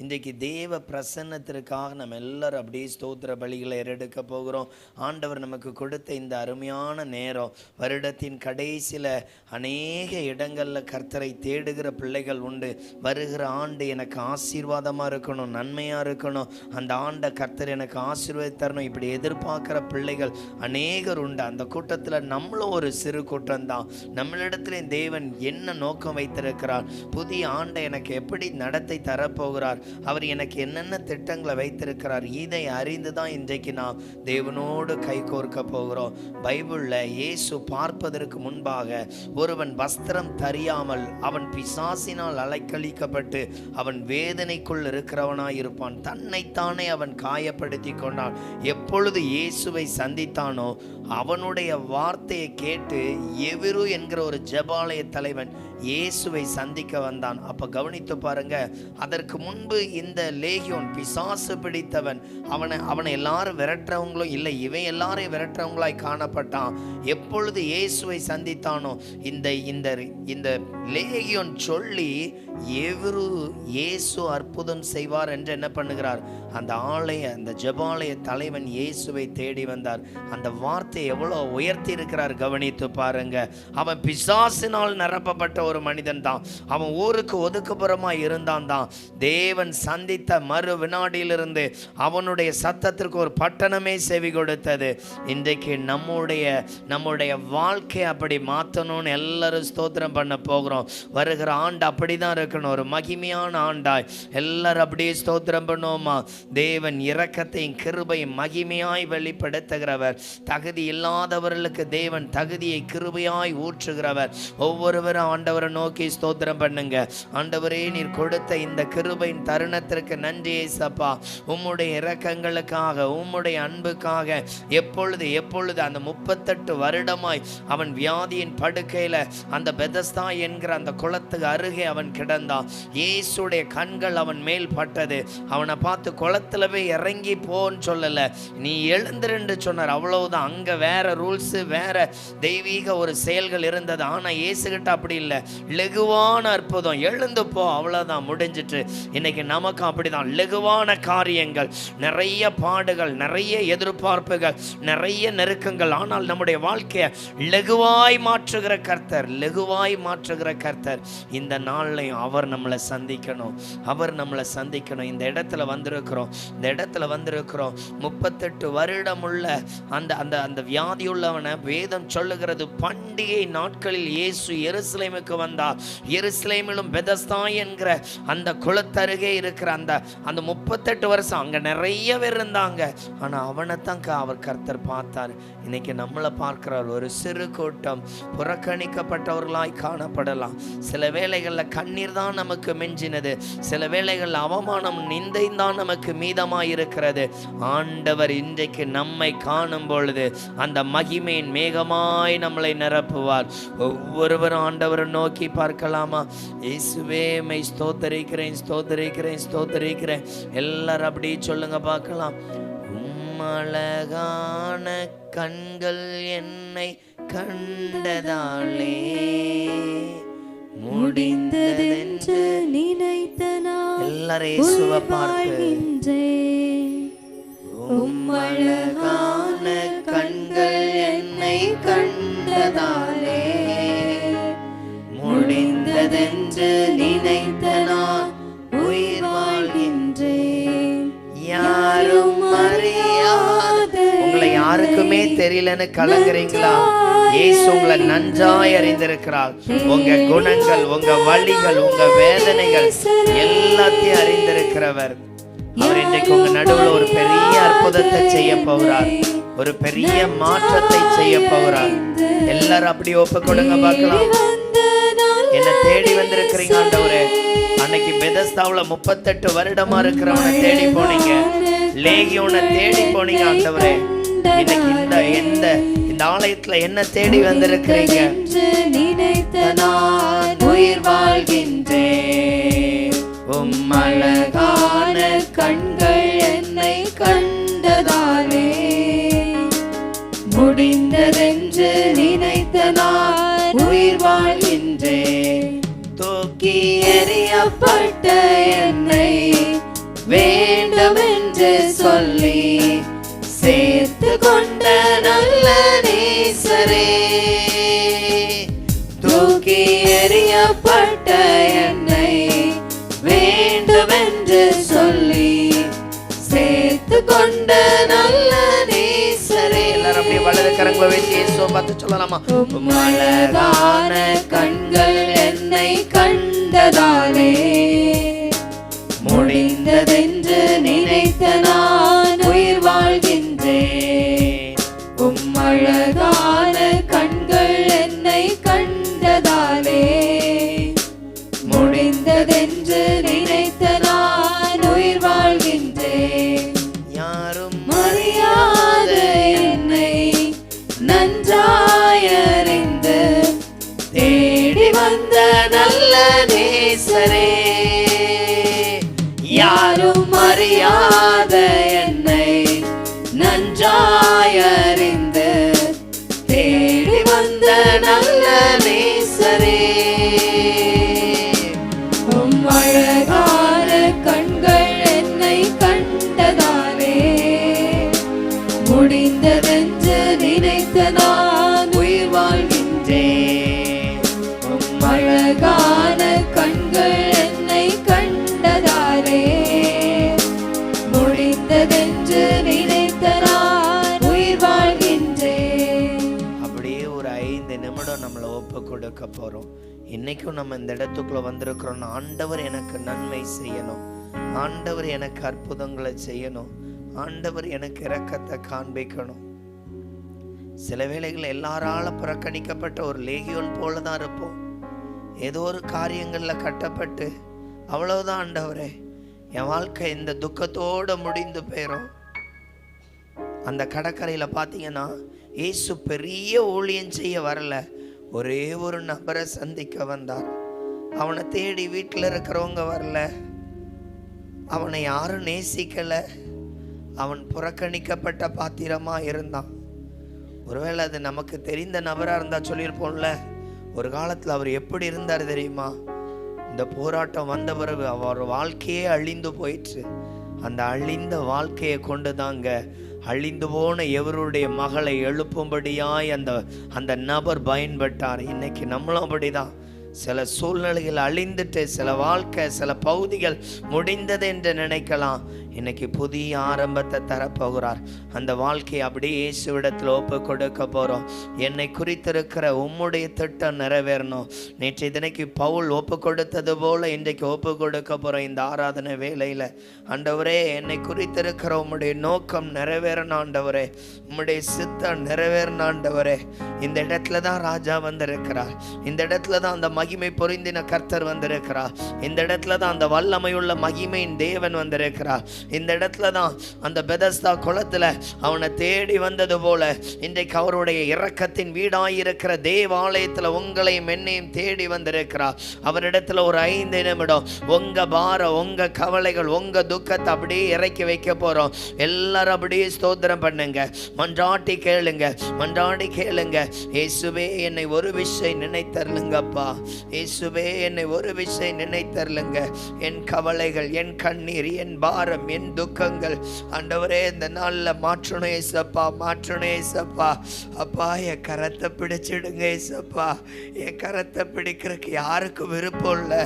இன்றைக்கு தேவ பிரசன்னத்திற்காக நம்ம எல்லாரும் அப்படியே ஸ்தோத்திர பலிகளை ஏறெடுக்க போகிறோம். ஆண்டவர் நமக்கு கொடுத்த இந்த அருமையான நேரம், வருடத்தின் கடைசியில் அநேக இடங்களில் கர்த்தரை தேடுகிற பிள்ளைகள் உண்டு. வருகிற ஆண்டு எனக்கு ஆசீர்வாதமாக இருக்கணும், நன்மையாக இருக்கணும், அந்த ஆண்டை கர்த்தர் எனக்கு ஆசீர்வாதம் தரணும், இப்படி எதிர்பார்க்குற பிள்ளைகள் அநேகர் உண்டு. அந்த கூட்டத்தில் நம்மளும் ஒரு சிறு கூட்டம்தான். நம்மளிடத்துல தேவன் என்ன நோக்கம் வைத்திருக்கிறார், புதிய ஆண்டை எனக்கு எப்படி நடத்தை தரப்போகிறார், அவர் எனக்கு என்னென்ன திட்டங்களை வைத்திருக்கிறார், இதை அறிந்து தான் இன்றைக்கு நாம் தேவனோடு கை கோர்க்க போகிறோம். பைபிளில் இயேசு பார்ப்பதற்கு முன்பாக ஒருவன் வஸ்திரம் தரியாமல் அவன் பிசாசினால் அலைக்கழிக்கப்பட்டு அவன் வேதனைக்குள் இருக்கிறவனாய் இருப்பான். தன்னைத்தானே அவன் காயப்படுத்தி கொண்டான். எப்பொழுது இயேசுவை சந்தித்தானோ அவனுடைய வார்த்தையை கேட்டு எவிரு என்கிற ஒரு ஜெபாலய தலைவன் இயேசுவை சந்திக்க வந்தான். அப்ப கவனித்து பாருங்க, அதற்கு முன்பு இந்த லேகியோன் பிசாசு பிடித்தவன் அவனை எல்லாரும் விரட்டுறவங்களும் இல்லை, இவன் எல்லாரையும் விரட்டுறவங்களாய் காணப்பட்டான். எப்பொழுது இயேசுவை சந்தித்தானோ இந்த லேகியோன் சொல்லி எவரு இயேசு அற்புதம் செய்வார் என்று என்ன பண்ணுகிறார், அந்த ஜெபாலய தலைவன் இயேசுவை தேடி வந்தார். அந்த வார்த்தை எவ்வளவு உயர்த்தி இருக்கிறார் கவனித்து பாருங்க. அவன் பிசாசினால் நிரப்பப்பட்ட ஒரு மனிதன் தான். அவன் ஊருக்கு ஒதுக்குப்புறமாய் இருந்தான் தான். தேவன் சந்தித்த மறு வினாடியிலிருந்து அவனுடைய சத்தத்திற்கு ஒரு பட்டணமே செவி கொடுத்தது. இன்றைக்கு நம்முடைய வாழ்க்கை அப்படி மாற்றணும்னு எல்லாரும் ஸ்தோத்திரம் பண்ண போகிறோம். வருகிற ஆண்டு அப்படிதான் இருக்கணும், ஒரு மகிமையான ஆண்டாய் எல்லாரும் அப்படியே ஸ்தோத்திரம் பண்ணுவோமா. தேவன் இரக்கத்தையும் கிருபையும் மகிமையாய் வெளிப்படுத்துகிறவர். தகுதி இல்லாதவர்களுக்கு தேவன் தகுதியை கிருபையாய் ஊற்றுகிறவர். ஒவ்வொருவரும் ஆண்டவரை நோக்கி ஸ்தோத்திரம் பண்ணுங்க. ஆண்டவரே, நீர் கொடுத்த இந்த கிருபையின் தருணத்திற்கு நன்றி ஏசப்பா. உம்முடைய இரக்கங்களுக்காக, உம்முடைய அன்புக்காக எப்பொழுது அந்த 38 வருடமாய் அவன் வியாதியின் படுக்கையில அந்த பெதஸ்தா என்கிற அந்த குளத்துக்கு அருகே அவன் கிடந்தான். இயேசுடைய கண்கள் அவன் மேல் பட்டது. அவனை பார்த்து குளத்துல போய் இறங்கி போன்னு சொல்லல, நீ எழுந்திருந்து சொன்னார். அவ்வளவுதான். அங்க வேற ரூல்ஸ், வேற தெய்வீக ஒரு செயல்கள் இருந்தது. ஆனா இயேசுகிட்ட அப்படி இல்லை. லெகுவான அற்புதம், எழுந்து போ, அவ்வளவுதான், முடிஞ்சிட்டு. இன்னைக்கு நமக்கு அப்படிதான். லெகுவான காரியங்கள், நிறைய பாடுகள், நிறைய எதிர்பார்ப்புகள், நிறைய நெருக்கங்கள். ஆனால் நம்முடைய வாழ்க்கையை லெகுவாய் மாற்றுகிற கர்த்தர், லெகுவாய் மாற்றுகிற கர்த்தர் இந்த நாள்லையும் அவர் நம்மளை சந்திக்கணும். இந்த இடத்துல வந்திருக்கிறோம் 38 வருடம் உள்ள அந்த வியாதியுள்ளவனை வேதம் சொல்லுகிறது, பண்டிகை நாட்களில் இயேசு எருசலேமுக்கு வந்தார். எருசலேமிலும் பெதஸ்தா என்கிற அந்த குளத்தருகே இருக்கிற அந்த 38 வருஷம் அங்க நிறைய பேர் இருந்தாங்க. ஆனா அவனைத்தான் அவர் கர்த்தர் பார்த்தார். இன்னைக்கு நம்மளை பார்க்கிறார். ஒரு சிறு கூட்டம் புறக்கணிக்கப்பட்டவர்களாய் காணப்படலாம். சில வேளைகளில் கண்ணீர் தான் நமக்கு மிஞ்சினது, சில வேளைகளில் அவமானம், நிந்தை தான் நமக்கு மீதமாய் இருக்கிறது. ஆண்டவர் இன்றைக்கு நம்மை காணும் பொழுது அந்த மகிமையின் மேகமாய் நம்மளை நிரப்புவார். ஒவ்வொருவரும் ஆண்டவரை நோக்கி பார்க்கலாமா? இயேசுவே மை ஸ்தோத்தரிக்கிறேன், ஸ்தோத்தரிக்கிறேன், ஸ்தோத்தரிக்கிறேன். எல்லாரும் அப்படி சொல்லுங்க பார்க்கலாம். அழகான கண்கள் என்னை கண்டதாலே முடிந்ததென்று நினைத்த நான் எல்லாரும் இயேசுவை பார்த்து, அழகான கண்கள் என்னை கண்டதாலே முடிந்ததென்று நினைத்த நான் உயிர் வாழ்கின்றேன். யாரும் அறியாத, உங்களை யாருக்குமே தெரியலன்னு கலங்குறீங்களா? இயேசு உங்களை நன்றாய் அறிந்திருக்கிறார். உங்க குணங்கள், உங்க வழிகள், உங்க வேதனைகள் எல்லாத்தையும் அறிந்திருக்கிறவர். அவர் இன்றைக்கு உங்க நடுவில் ஒரு பெரிய அற்புதத்தை செய்ய போகிறார், ஒரு பெரிய மாற்றத்தை செய்ய போகிறார். எல்லாரும் அப்படி ஒப்பு கொடுங்க பார்க்கலாம். என்ன தேடி வந்திருக்கிறீங்க ஆண்டவரே. அன்னைக்கு பெதஸ்தாவுல 38 வருடமா இருக்கிறவனை தேடி போனீங்க, லேகியோனை தேடி போனீங்க ஆண்டவரே. இன்னைக்கு இந்த ஆலயத்துல என்ன தேடி வந்திருக்கிறீங்க? நான் உயிர் வாழ்கின்றேன், அழகான கண்கள் என்னை கண்டதாலே முடிந்ததென்று நினைத்த நான் உயிர் வாழ்கின்றேன். தூக்கி எறியப்பட்ட என்னை வேண்டுமென்று சொல்லி சேர்த்து கொண்ட நல்ல நேசரே, தூக்கி எறியப்பட்ட என்னை வேண்டுமென்று சொல்லி சேர்த்து கொண்ட நல்ல நேசரே. எல்லாரும் அப்படியே வலது கரங்களை வைத்து இயேசுவை பார்த்து சொல்லலாமா? அழகான கண்கள் என்னை கண்டதாலே முடிந்ததென்று நினைத்த நான் உயிர் வாழ்கின்றேன். அழகான கண்கள் என்னை கண்டதாலே முடிந்ததென்று நினைத்த நான் உயிர் வாழ்கின்றேன். யாரும் அறியாத என்னை நன்றாயறிந்து தேடி வந்த நல்ல நேசரே, யாரும் அறியாத என்னை நன்றாயறிந்து தேடி வந்த நல்ல நேசரே, அழகான கண்கள் என்னை கண்டதாலே முடிந்ததென்று நினைத்த நான் உயிர் வாழ்கின்றேன். அழகான கண்கள் என்னை கண்டதாலே முடிந்ததென்று நினைத்த நான் உயிர் வாழ்கின்றேன். அப்படியே ஒரு 5 நிமிடம் நம்மளை ஒப்பு கொடுக்க போறோம். இன்னைக்கும் நம்ம இந்த இடத்துக்குள்ள வந்திருக்கிறோம். ஆண்டவர் எனக்கு நன்மை செய்யணும், ஆண்டவர் எனக்கு அற்புதங்களை செய்யணும், ஆண்டவர் எனக்கு இரக்கத்தை காண்பிக்கணும். சில வேளைகள் எல்லாரால புறக்கணிக்கப்பட்ட ஒரு லேகியோன் போலதான் இருப்போம். ஏதோ ஒரு காரியங்கள்ல கட்டப்பட்டு அவ்வளவுதான் ஆண்டவரே என் வாழ்க்கை இந்த துக்கத்தோட முடிந்து போயிடும். அந்த கடற்கரையில பார்த்தீங்கன்னா இயேசு பெரிய ஊழியம் செய்ய வரல, ஒரே ஒரு நபரை சந்திக்க வந்தார். அவனை தேடி வீட்டில் இருக்கிறவங்க வரல, அவனை யாரும் நேசிக்கல, அவன் புறக்கணிக்கப்பட்ட பாத்திரமா இருந்தான். ஒருவேளை அது நமக்கு தெரிந்த நபராக இருந்தா சொல்லியிருப்போம்ல, ஒரு காலத்தில் அவர் எப்படி இருந்தார் தெரியுமா? இந்த போராட்டம் வந்த பிறகு அவர் வாழ்க்கையே அழிந்து போயிற்று. அந்த அழிந்த வாழ்க்கையை கொண்டு தாங்க அழிந்து போன எவருடைய மகளை எழுப்பும்படியாய் அந்த நபர் பயன்பட்டார். இன்னைக்கு நம்மளும் அப்படிதான். சில சூழ்நிலைகள் அழிந்துட்டு, சில வாழ்க்கை, சில பகுதிகள் முடிந்தது என்று நினைக்கலாம். இன்னைக்கு புதிய ஆரம்பத்தை தரப்போகிறார். அந்த வாழ்க்கையை அப்படியே இயேசுவிடத்தில் ஒப்பு கொடுக்க போகிறோம். என்னை குறித்திருக்கிற உம்முடைய திட்டம் நிறைவேறணும். நேற்று தினைக்கு பவுல் ஒப்பு கொடுத்தது போல இன்றைக்கு ஒப்பு கொடுக்க போகிறோம். இந்த ஆராதனை வேளையில் ஆண்டவரே, என்னை குறித்திருக்கிற உம்முடைய நோக்கம் நிறைவேறணும் ஆண்டவரே, உம்முடைய சித்தம் நிறைவேறணும் ஆண்டவரே. இந்த இடத்துல தான் ராஜா வந்திருக்கிறார், இந்த இடத்துல தான் அந்த மகிமை பொருந்தின கர்த்தர் வந்திருக்கிறார், இந்த இடத்துல தான் அந்த வல்லமையுள்ள மகிமையின் தேவன் வந்திருக்கிறார். இந்த இடத்துல தான் அந்த பெதஸ்தா குளத்துல அவனை தேடி வந்தது போல இன்றைக்கு அவருடைய இரக்கத்தின் வீடாயிருக்கிற தேவாலயத்துல உங்களையும் என்னையும் தேடி வந்திருக்கிறார். அவரிடத்துல ஒரு 5 நிமிடம் உங்க பாரம், உங்க கவலைகள், உங்க துக்கத்தை அப்படியே இறக்கி வைக்க போறோம். எல்லாரும் அப்படியே ஸ்தோத்திரம் பண்ணுங்க, மன்றாட்டி கேளுங்க, மன்றாடி கேளுங்க. இயேசுவே, என்னை ஒரு விஷயம் நினைத்தருளுங்கப்பா. இயேசுவே, என்னை ஒரு விஷயம் நினைத்தருளுங்க. என் கவலைகள், என் கண்ணீர், என் பாரம், என் துக்கங்கள் ஆண்டவரே இந்த நாள்ல மாற்றணும் ஏசப்பா, மாற்றணும் ஏசப்பா. அப்பா, என் கரத்தை பிடிச்சிடுங்க ஏசப்பா. என் கரத்தை பிடிக்கிறதுக்கு யாருக்கும் விருப்பம் இல்லை,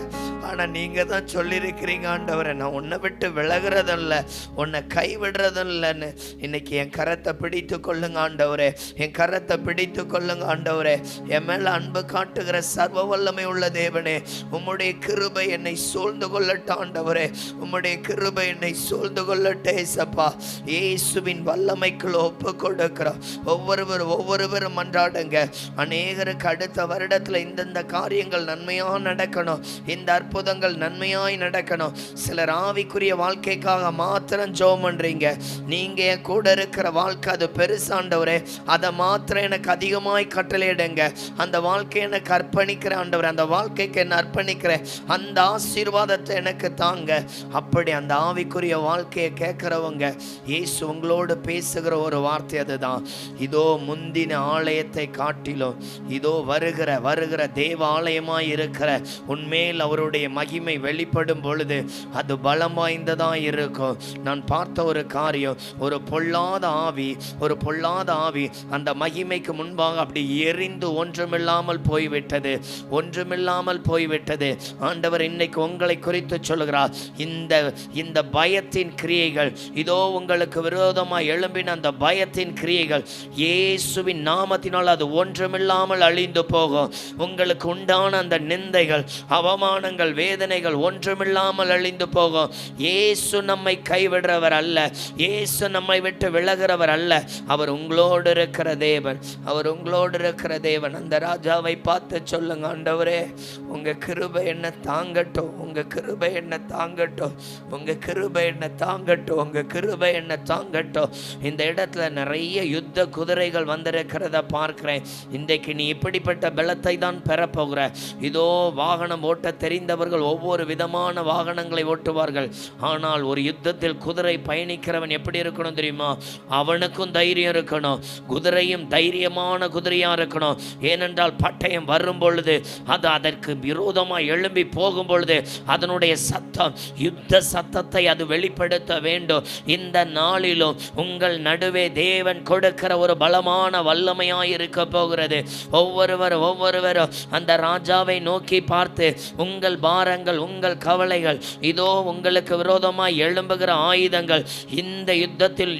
ஆனா நீங்க தான் சொல்லியிருக்கிறீங்க ஆண்டவரே, நான் உன்னை விட்டு விலகிறதும் இல்லை, உன்னை கைவிடுறதும் இல்லைன்னு. இன்னைக்கு என் கரத்தை பிடித்து கொள்ளுங்க ஆண்டவரே, என் கரத்தை பிடித்து கொள்ளுங்க ஆண்டவரே. என் மேல அன்பு காட்டுகிற சர்வ வல்லமை உள்ள தேவனே, உம்முடைய கிருபை என்னை சூழ்ந்து கொள்ளட்டும் ஆண்டவரே, உம்முடைய கிருபை என்னை சூழ்ந்து கொள்ளட்டே சப்பா. இயேசுவின் வல்லமைக்குள்ள ஒப்பு கொடுக்கிறோம். ஒவ்வொருவரும் மன்றாடுங்க. அநேகருக்கு அடுத்த வருடத்துல இந்தந்த காரியங்கள் நன்மையா நடக்கணும், இந்த அற்புதங்கள் நன்மையாய் நடக்கணும். சிலர் ஆவிக்குரிய வாழ்க்கைக்காக மாத்திரம் ஜெபம் பண்றீங்க. நீங்க என் கூட இருக்கிற வாழ்க்கை அது பெருசாண்டவரே, அதை மாத்திரம் எனக்கு அதிகமாய் கட்டளையிடுங்க. அந்த வாழ்க்கையை எனக்கு அர்ப்பணிக்கிற ஆண்டவரே, அந்த வாழ்க்கைக்கு என்ன அர்ப்பணிக்கிறேன், அந்த ஆசீர்வாதத்தை எனக்கு தாங்க. அப்படி அந்த ஆவிக்குரிய வாழ்க்கையை கேட்குறவங்க இயேசு உங்களோடு பேசுகிற ஒரு வார்த்தை அதுதான். இதோ முந்தின ஆலயத்தை காட்டிலும் இதோ வருகிற தேவாலயமாய் இருக்கிற உன்மேல் அவருடைய மகிமை வெளிப்படும் பொழுது அது பலம் வாய்ந்ததான் இருக்கும். நான் பார்த்த ஒரு காரியம், ஒரு பொல்லாத ஆவி அந்த மகிமைக்கு முன்பாக அப்படி எரிந்து ஒன்றுமில்லாமல் போய்விட்டது. ஆண்டவர் இன்னைக்கு உங்களை குறித்து சொல்லுகிறார், இந்த பயத்தின் கிரியைகள், இதோ உங்களுக்கு விரோதமாக எழும்பின அந்த பயத்தின் கிரியைகள் இயேசுவின் நாமத்தினால் அது ஒன்றுமில்லாமல் அழிந்து போகும். உங்களுக்கு உண்டான அந்த நிந்தைகள், அவமானங்கள், வேதனைகள் ஒன்றுமில்லாமல் அழிந்து போகும். இயேசு நம்மை கைவிடுறவர் அல்ல, இயேசு நம்மை விட்டு விலகிறவர் அல்ல. அவர் உங்களோடு இருக்கிற தேவன். அந்த ராஜாவை பார்த்து சொல்லுங்க, ஆண்டவரே உங்க கிருபை என்ன தாங்கட்டும், உங்க கிருபை என்ன தாங்கட்டும். இந்த இடத்துல நிறைய யுத்த குதிரைகள் வந்திருக்கிறத பார்க்கிறேன். இன்றைக்கு நீ இப்படிப்பட்ட பலத்தை தான் பெறப்போகிற. இதோ வாகனம் ஓட்ட தெரிந்தவர்கள் ஒவ்வொரு விதமான வாகனங்களை ஓட்டுவார்கள். ஆனால் ஒரு யுத்தத்தில் குதிரை பயணிக்கிறவன் எப்படி இருக்கணும் தெரியுமா? அவனுக்கும் தைரியம் இருக்கணும், குதிரையும் தைரியமான குதிரையா இருக்கணும். ஏனென்றால் பட்டயம் வரும் பொழுது, அது அதற்கு விரோதமாக எழும்பி போகும் பொழுது அதனுடைய சத்தம், யுத்த சத்தத்தை அது வெளிப்படுத்த வேண்டும். இந்த நாளிலும் உங்கள் நடுவே தேவன் கொடுக்கிற ஒரு பலமான வல்லமையாய் இருக்க போகிறது. ஒவ்வொருவரும் அந்த ராஜாவை நோக்கி பார்த்து, உங்கள் பாரங்கள், உங்கள் கவலைகள், இதோ உங்களுக்கு விரோதமாய் எழும்புகிற ஆயுதங்கள் இந்த யுத்தத்தில்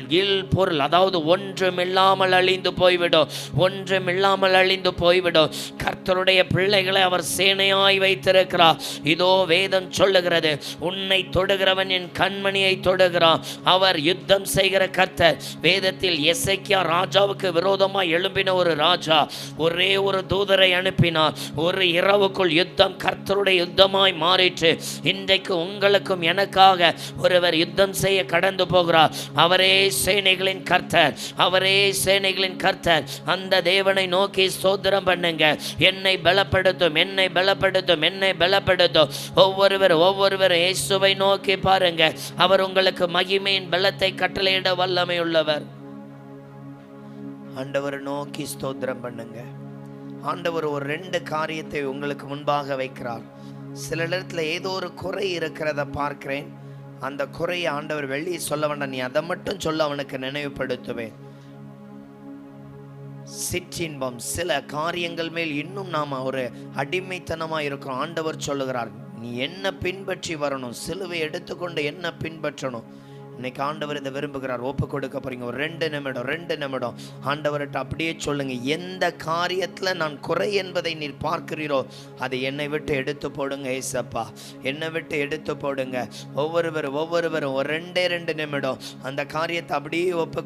பொருள், அதாவது ஒன்றுமில்லாமல் அழிந்து போய்விடும். கர்த்தருடைய பிள்ளைகளை அவர் சேனையாய் வைத்திருக்கிறார். இதோ வேதம் சொல்லுகிறது, உன்னை தொடுகிறவன் என் கண்மணியை தொடுகிறான். அவர் யுத்தம் செய்கிற கர்த்தர். வேதத்தில் எசேக்கியா ராஜாவுக்கு விரோதமாய் எழும்பின ஒரு ராஜா ஒரே ஒரு தூதரை அனுப்பினார். ஒரு இரவுக்குள் யுத்தம் கர்த்தருடைய யுத்தமாய் மாறிற்று. இன்றைக்கு உங்களுக்கும் எனக்காக ஒருவர் யுத்தம் செய்ய கடந்து போகிறார். அவரே சேனைகளின் கர்த்தர். அந்த தேவனை நோக்கி ஸ்தோத்திரம் பண்ணுங்க. என்னை பலப்படுத்தும். ஒவ்வொருவர் இயேசுவை நோக்கி பாருங்க. அவர் உங்களுக்கு மகிமையின் பலத்தை கட்டளையிட வல்லமை உள்ளவர். ஆண்டவர் நோக்கி ஸ்தோத்திரம் பண்ணுங்க. ஆண்டவர் ஒரு 2 காரியத்தை உங்களுக்கு முன்பாக வைக்கிறார். சில இடத்துல ஏதோ ஒரு குறை இருக்கிறத பார்க்கிறேன். அந்த குறையை ஆண்டவர் வெளியே சொல்ல வேண்டாம், நீ அதை மட்டும் சொல்ல அவனுக்கு நினைவுபடுத்துவேன். சிற்றின்பம், சில காரியங்கள் மேல் இன்னும் நாம் ஒரு அடிமைத்தனமாக இருக்கிறோம். ஆண்டவர் சொல்லுகிறார், நீ என்ன பின்பற்றி வரணும், சிலுவை எடுத்துக்கொண்டு என்ன பின்பற்றணும். இன்னைக்கு ஆண்டவர் இதை விரும்புகிறார். ஒப்பு கொடுக்க போறீங்க. ஒரு 2 நிமிடம் ஆண்டவர்கிட்ட அப்படியே சொல்லுங்க, எந்த காரியத்தில் நான் குறை என்பதை நீர் பார்க்கிறீரோ அதை என்னை விட்டு எடுத்து போடுங்க ஏசப்பா, என்னை விட்டு எடுத்து போடுங்க. ஒவ்வொருவரும் ஒரு 2 நிமிடம் அந்த காரியத்தை அப்படியே ஒப்பு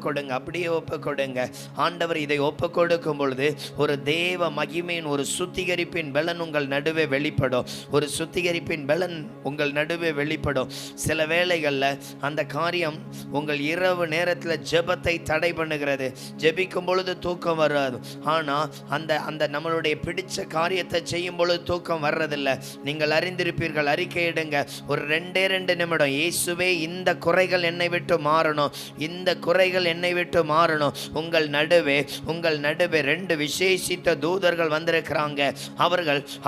கொடுங்க. ஆண்டவர் இதை ஒப்பு கொடுக்கும் பொழுது ஒரு தேவ மகிமையின் ஒரு சுத்திகரிப்பின் பலன் உங்கள் நடுவே வெளிப்படும். சில வேளைகளில் அந்த காரியம் உங்கள் இரவு நேரத்தில் ஜெபத்தை தடை பண்ணுகிறது. ஜெபிக்கும் பொழுது தூக்கம் வராது. ஆனால் அந்த நம்மளுடைய பிடிச்ச காரியத்தை செய்யும் பொழுது தூக்கம் வர்றதில்லை. நீங்கள் அறிந்திருப்பீர்கள். அறிக்கையிடுங்க. ஒரு 2 நிமிடம். இயேசுவே, இந்த குறைகள் என்னை விட்டு மாறணும். உங்கள் நடுவே 2 விசேஷித்த தூதர்கள் வந்திருக்கிறாங்க.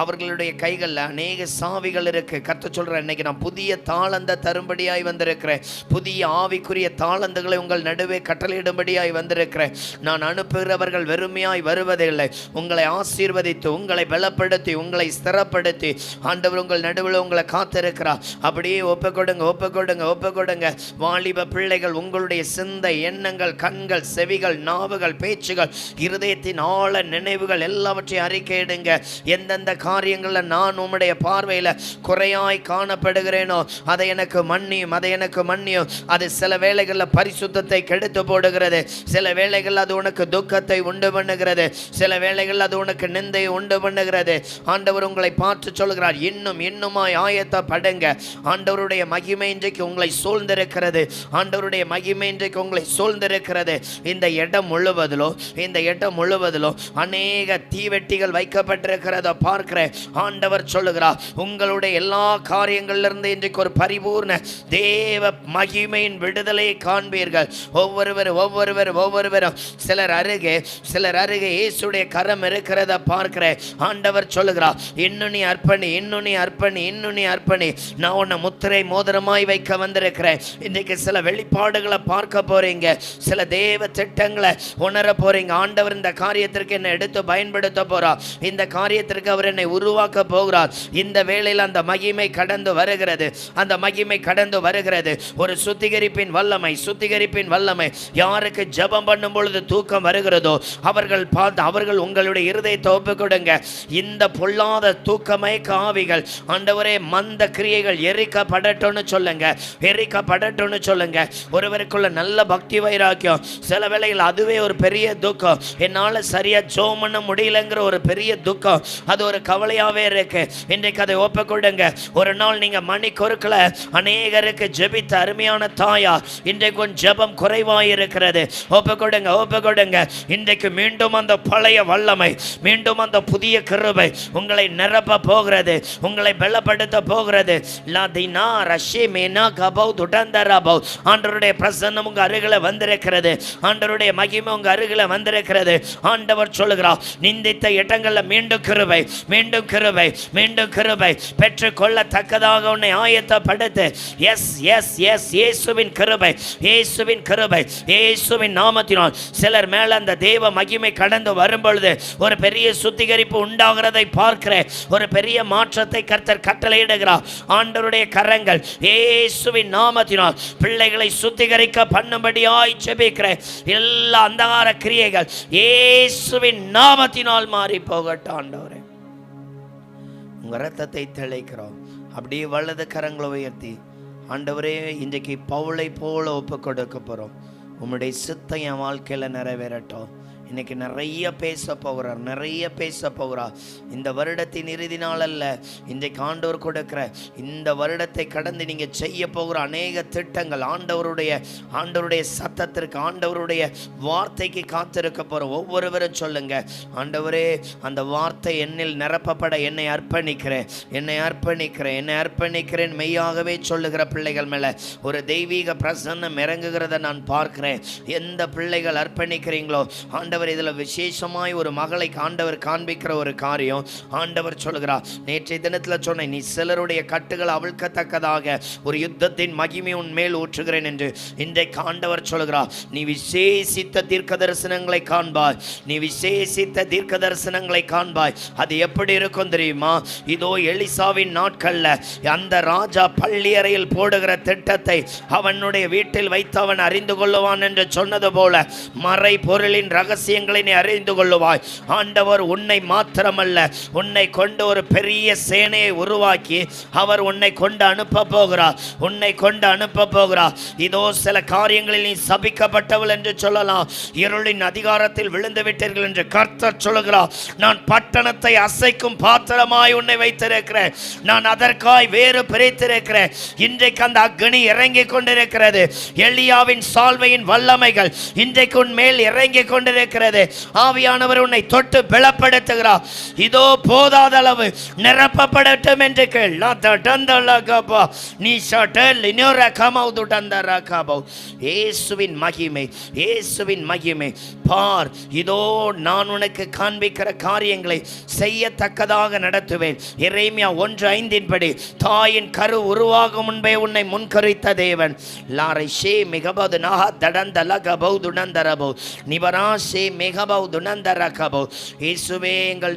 அவர்களுடைய கைகளில் அநேக சாவிகள் இருக்கு. கர்த்தர் சொல்ற, இன்னைக்கு நான் புதிய தாளந்த தரும்படியாய் வந்திருக்கிறேன். புதிய ஆவிக்குரிய தாளந்துகளை உங்கள் நடுவே கட்டளையிடும்படியாய் வந்திருக்கிறேன். நான் அனுப்புகிறவர்கள் வெறுமையாய் வருவதில்லை. உங்களை ஆசீர்வதித்து, உங்களை பலப்படுத்தி, உங்களை ஸ்திரப்படுத்தி ஆண்டவர் உங்கள் நடுவில் உங்களை காத்திருக்கிறார். அப்படியே ஒப்பு கொடுங்க. வாலிப பிள்ளைகள், உங்களுடைய சிந்தை, எண்ணங்கள், கண்கள், செவிகள், நாவுகள், பேச்சுகள், இருதயத்தின் ஆழ நினைவுகள் எல்லாவற்றையும் அறிக்கையிடுங்க. எந்தெந்த காரியங்களில் நான் உம்முடைய பார்வையில் குறையாய் காணப்படுகிறேனோ அதை எனக்கு மன்னியும். அது சில வேளைகளில் பரிசுத்தத்தை கெடுத்து போடுகிறது. சில வேளைகளில் அது உனக்கு துக்கத்தை உண்டு பண்ணுகிறது. சில வேளைகளில் அது உனக்கு நிந்தையை உண்டு பண்ணுகிறது. ஆண்டவர் உங்களை பார்த்து சொல்கிறார், இன்னுமாய் ஆயத்தப்படுங்க. ஆண்டவருடைய மகிமை இன்றைக்கு உங்களை சூழ்ந்திருக்கிறது. இந்த இடம் முழுவதிலும் அநேக தீவெட்டிகள் வைக்கப்பட்டிருக்கிறத பார்க்கிறேன். ஆண்டவர் சொல்லுகிறார், உங்களுடைய எல்லா காரியங்களிலிருந்து இன்றைக்கு ஒரு பரிபூர்ண தேவ மகிமை மகிமையின் விடுதலையை காண்பீர்கள். ஒவ்வொருவரும் சிலர் அருகே இயேசுடைய கரம் இருக்கிறத பார்க்கிறேன். ஆண்டவர் சொல்லுகிறார், இன்னும் நீ அர்ப்பணி, நான் உன்னை முத்திரை மோதிரமாய் வைக்க வந்திருக்கிறேன். இன்றைக்கு சில வெளிப்பாடுகளை பார்க்க போறீங்க, சில தேவ திட்டங்களை உணர போறீங்க. ஆண்டவர் இந்த காரியத்திற்கு என்னை எடுத்து பயன்படுத்த போறார், இந்த காரியத்திற்கு அவர் என்னை உருவாக்க போகிறார். இந்த வேளையில் அந்த மகிமை கடந்து வருகிறது. ஒரு சுத்திகரிப்பின் வல்லமை. யாருக்கு ஜெபம் பண்ணும் பொழுது தூக்கம் வருகிறதோ அவர்கள் உங்களுடைய இருதயத்தை ஒப்புக் கொடுங்க. இந்த பொல்லாத தூக்கமயக்க ஆவிகள், ஆண்டவரே, மந்த கிரியைகள் எரிக்கப்படட்டும்னு சொல்லுங்க. ஒருவருக்குள்ள நல்ல பக்தி வைராக்கியம், சில வேளையில் அதுவே ஒரு பெரிய துக்கம். என்னால சரியா ஜெபம் பண்ண முடியலங்கிற ஒரு பெரிய துக்கம், அது ஒரு கவலையாவே இருக்கு. இன்றைக்கு அதை ஒப்புக்கொடுங்க. ஒரு நாள் நீங்க மணிக்கொருக்கள அநேகருக்கு ஜெபித்த அருமையான தாயா, இன்றைக்கு உன் ஜெபம் குறைவாயிருக்கிறது. ஒப்புக்கொடுங்க. இன்றைக்கு மீண்டும் அந்த பழைய வல்லமை, மீண்டும் அந்த புதிய கிருபை உங்களை நிரப்ப போகிறது, உங்களை பலப்படுத்த போகிறது. ஆண்டவருடைய பிரசன்னம் உங்க அருகில வந்திருக்கிறது. ஆண்டவருடைய மகிமை உங்க அருகில வந்திருக்கிறது. ஆண்டவர் சொல்லுகிறார், நிந்தித்த இடங்கள்ல மீண்டும் கிருபை பெற்றுக்கொள்ளத்தக்கதாக உன்னை ஆயத்தப்படுத்து. இயேசுவின் கிருபை, இயேசுவின் நாமத்தினால் சிலர் மேல அந்த தேவ மகிமை கடந்து வரும் பொழுது ஒரு பெரிய சுத்திகரிப்பு உண்டாகிறதை பார்க்கிறேன். ஒரு பெரிய மாற்றத்தை கர்த்தர் கட்டளையிடுகிறார். ஆண்டவருடைய கரங்கள் இயேசுவின் நாமத்தினால் பிள்ளைகளை சுத்திகரிக்க பண்ணும்படியாய் ஜெபிக்கிறேன். எல்லா அந்தகார கிரியைகள் இயேசுவின் நாமத்தினால் மாறி போகட்டும். ஆண்டவரே, உங்க ரத்தத்தை தெளிக்கிறோம். அப்படியே வலது கரங்களை உயர்த்தி, ஆண்டவரே, இன்றைக்கு பவுலை போல ஒப்பு கொடுக்க போறோம். உம்முடைய சித்தம் என் வாழ்க்கையில நிறைவேறட்டும். இன்னைக்கு நிறைய பேச போகிறார். இந்த வருடத்தின் இறுதி நாள் அல்ல, இன்றைக்கு ஆண்டவர் கொடுக்கிற இந்த வருடத்தை கடந்து நீங்க செய்ய போகிற அநேக திட்டங்கள் ஆண்டவருடைய சத்தத்திற்கு, ஆண்டவருடைய வார்த்தைக்கு காத்திருக்க போறோம். ஒவ்வொருவரும் சொல்லுங்க, ஆண்டவரே, அந்த வார்த்தை என்னில் நிரப்பப்பட என்னை அர்ப்பணிக்கிறேன். மெய்யாகவே சொல்லுகிற பிள்ளைகள் மேல ஒரு தெய்வீக பிரசன்னம் இறங்குகிறத நான் பார்க்கிறேன். எந்த பிள்ளைகள் அர்ப்பணிக்கிறீங்களோ, ஆண்டவர் இதுல விசேஷமாய் ஒரு மகளை ஆண்டவர் காண்பிக்கிற ஒரு காரியம். ஆண்டவர் சொல்லுகிறார், நேற்றைய தினத்துல சொன்னேன், நீ சிலருடைய கட்டுகள் அவிழ்க்கத்தக்கதாக ஒரு யுத்தத்தின் மகிமை உன் மேல் ஊற்றுகிறேன் என்று. இன்றைக்கு ஆண்டவர் சொல்லுகிறார், நீ விசேஷித்த தீர்க்க தரிசனங்களை காண்பாய். அது எப்படி இருக்கும் தெரியுமா? இதோ எலிசாவின் நாட்கள்ல அந்த ராஜா பள்ளி அறையில் போடுகிற திட்டத்தை அவனுடைய வீட்டில் வைத்து அவன் அறிந்து கொள்ளுவான் என்று சொன்னது போல மறை பொருளின் ரகசியங்களை நீ அறிந்து கொள்ளுவாய். ஆண்டவர் உன்னை மாத்திரமல்ல, உன்னை கொண்டு ஒரு பெரிய சேனையை உருவாக்கி அவர் உன்னை கொண்டு அனுப்ப போகிறார். இதோ சில காரியங்களில் நீ சபிக்கப்பட்டவள் என்று சொல்லலாம். இருளின் அதிகாரத்தில் விழுந்து விட்டீர்கள் என்று கர்த்தர் சொல்லுகிறார். நான் பட்டணத்தை அசைக்கும் பாத்திரமாய் உன்னை வைத்திருக்கிறேன். நான் அதற்காய் வேறு பிரித்திருக்கிறேன். இன்றைக்கு அந்த அக்னி இறங்கிக் கொண்டிருக்கிறது. எலியாவின் சால்வையின் வல்லமைகள் இன்றைக்கு உன் மேல் இறங்கிக் கொண்டிருக்கிறது. ஆவியானவர் உன்னை தொட்டு பலப்படுத்துகிறார். இதோ போதாத அளவு நிரப்பப்படட்டும் என்று கேள். இயேசுவின் மகிமை பார். இதோ நான் உனக்கு காண்பிக்கிற காரியங்களை செய்யத்தக்கதாக நடத்துவேன். எரேமியா 1:5 படி தாயின் கரு உருவாகும் முன்பே உன்னை முன்கரித்த தேவன். லாரைஷே மிகபது நஹ தடந்தல கபௌ துணந்தரபோ நிபராஷே மிகபௌ துணந்தரகபோ. இயேசுவே எங்கள்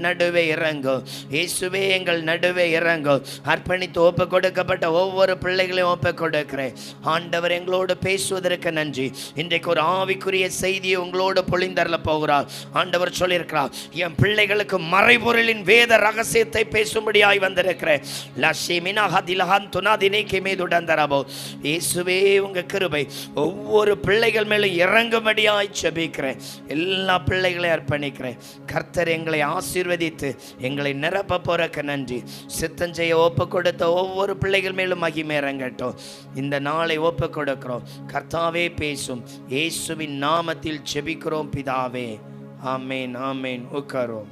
நடுவே இறங்கு. அர்ப்பணித்து ஒப்பு கொடுக்கப்பட்ட ஒவ்வொரு பிள்ளைகளையும் ஒப்பு கொடுக்கிறேன். ஆண்டவர் எங்களோடு பேசுவதற்கு நன்றி. இன்றைக்கு ஒரு ஆவிக்குரிய செய்தியை உங்களோடு பொழிந்தரல போகிறார். ஆண்டவர் சொல்லியிருக்கிறார், என் பிள்ளைகளுக்கு மறைபொருளின் வேத ரகசியத்தை பேசும்படியாய் வந்திருக்கிறேன். இயேசுவே, உங்க கிருபை ஒவ்வொரு பிள்ளைகள் மேலும் இறங்கும்படியாய் ஜெபிக்கிறேன். எல்லா பிள்ளைகளையும் அர்ப்பணிக்கிறேன். கர்த்தர் எங்களை ஆசீர்வதித்து எங்களை நிரப்ப போறக்கு நன்றி. சித்தம் செய்ய ஒப்பு கொடுத்த ஒவ்வொரு பிள்ளைகள் மேலும் மகிமை இறங்கட்டும். இந்த நாளை ஒப்பு கொடுக்கிறோம். கர்த்தாவே பேசும். இயேசுவின் நாமத்தில் ஜெபிக்கிறோம் பிதாவே. ஆமேன். உட்காரோம்.